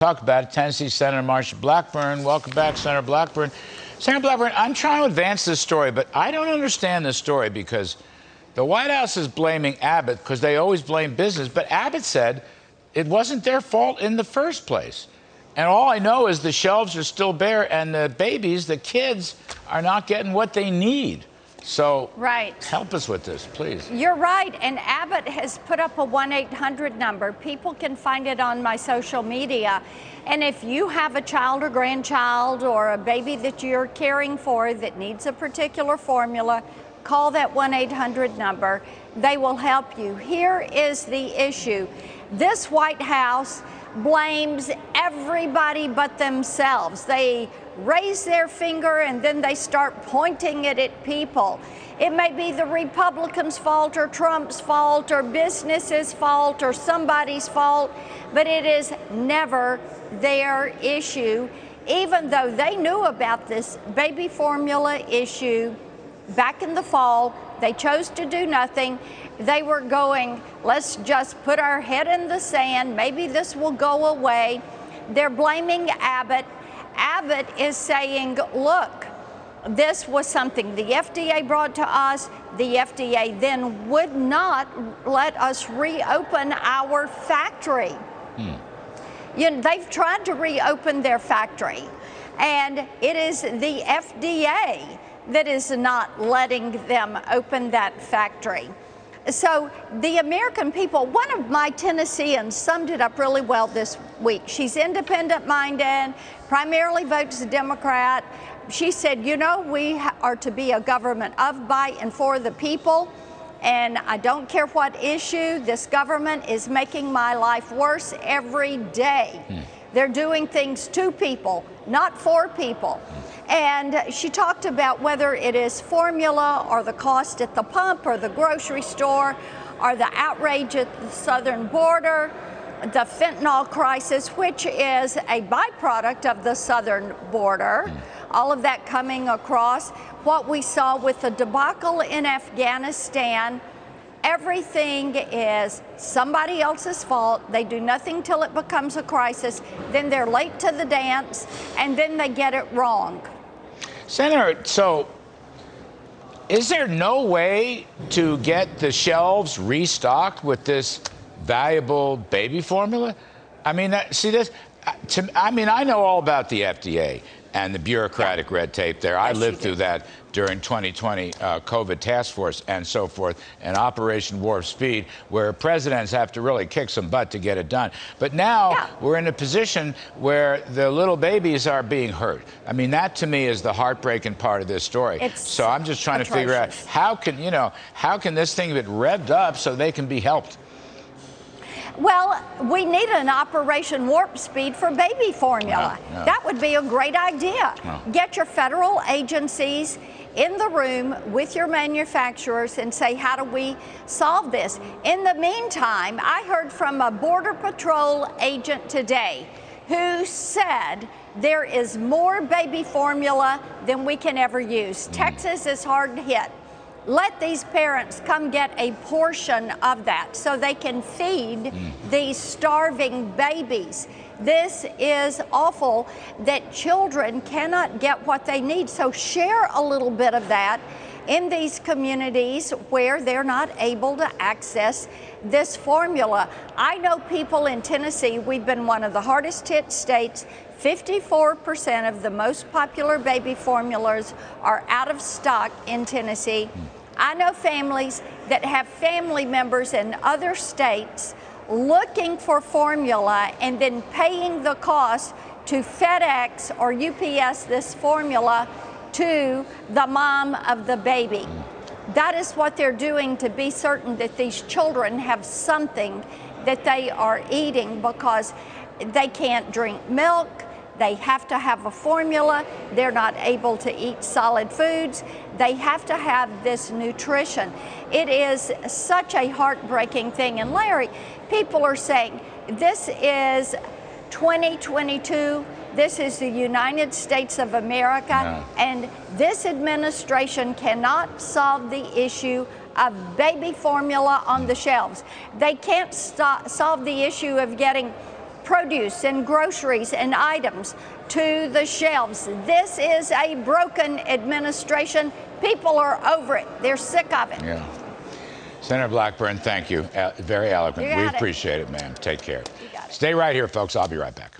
Talk about it. Tennessee Senator Marsha Blackburn. Welcome back, Senator Blackburn. Senator Blackburn, I'm trying to advance this story, but I don't understand this story because the White House is blaming Abbott because they always blame business, but Abbott said it wasn't their fault in the first place. And all I know is the shelves are still bare and the babies, the kids, are not getting what they need. So help us with this, please. You're right. And Abbott has put up a 1-800 number. People can find it on my social media. And if you have a child or grandchild or a baby that you're caring for that needs a particular formula, call that 1-800 number. They will help you. Here is the issue. This White House blames everybody but themselves. They raise their finger and then they start pointing it at people. It may be the Republicans' fault or Trump's fault or business's fault or somebody's fault, but it is never their issue, even though they knew about this baby formula issue back in the fall. They chose to do nothing. They were going, let's just put our head in the sand. Maybe this will go away. They're blaming Abbott. Abbott is saying, look, this was something the FDA brought to us. The FDA then would not let us reopen our factory. You know, they've tried to reopen their factory, and it is the FDA that is not letting them open that factory. So the American people, one of my Tennesseans summed it up really well this week. She's independent-minded, primarily votes Democrat. She said, you know, we are to be a government of, by, and for the people. And I don't care what issue, this government is making my life worse every day. They're doing things to people, not for people. And she talked about whether it is formula or the cost at the pump or the grocery store or the outrage at the southern border, the fentanyl crisis, which is a byproduct of the southern border, all of that coming across, what we saw with the debacle in Afghanistan. Everything is somebody else's fault. They do nothing till it becomes a crisis. Then they're late to the dance, and then they get it wrong. Senator, so is there no way to get the shelves restocked with this valuable baby formula? I mean, see this? I mean, I know all about the FDA and the bureaucratic red tape there. I lived through that during 2020 COVID task force and so forth, and Operation Warp Speed, where presidents have to really kick some butt to get it done. But now we're in a position where the little babies are being hurt. I mean, that to me is the heartbreaking part of this story. So I'm just trying to figure out how can this thing get revved up so they can be helped? Well, we need an Operation Warp Speed for baby formula. That would be a great idea. Get your federal agencies in the room with your manufacturers and say, how do we solve this? In the meantime, I heard from a Border Patrol agent today who said there is more baby formula than we can ever use. Texas is hard hit. Let these parents come get a portion of that so they can feed these starving babies. This is awful that children cannot get what they need. So share a little bit of that in these communities where they're not able to access this formula. I know people in Tennessee, we've been one of the hardest hit states. 54% of the most popular baby formulas are out of stock in Tennessee. I know families that have family members in other states looking for formula and then paying the cost to FedEx or UPS this formula to the mom of the baby. That is what they're doing to be certain that these children have something that they are eating, because they can't drink milk. They have to have a formula. They're not able to eat solid foods. They have to have this nutrition. It is such a heartbreaking thing. And Larry, people are saying, this is 2022. This is the United States of America. And this administration cannot solve the issue of baby formula on the shelves. They can't solve the issue of getting produce and groceries and items to the shelves. This is a broken administration. People are over it. They're sick of it. Yeah. Senator Blackburn, thank you. Very eloquent. We You got it. appreciate it, ma'am. Take care. You got it. Stay right here, folks. I'll be right back.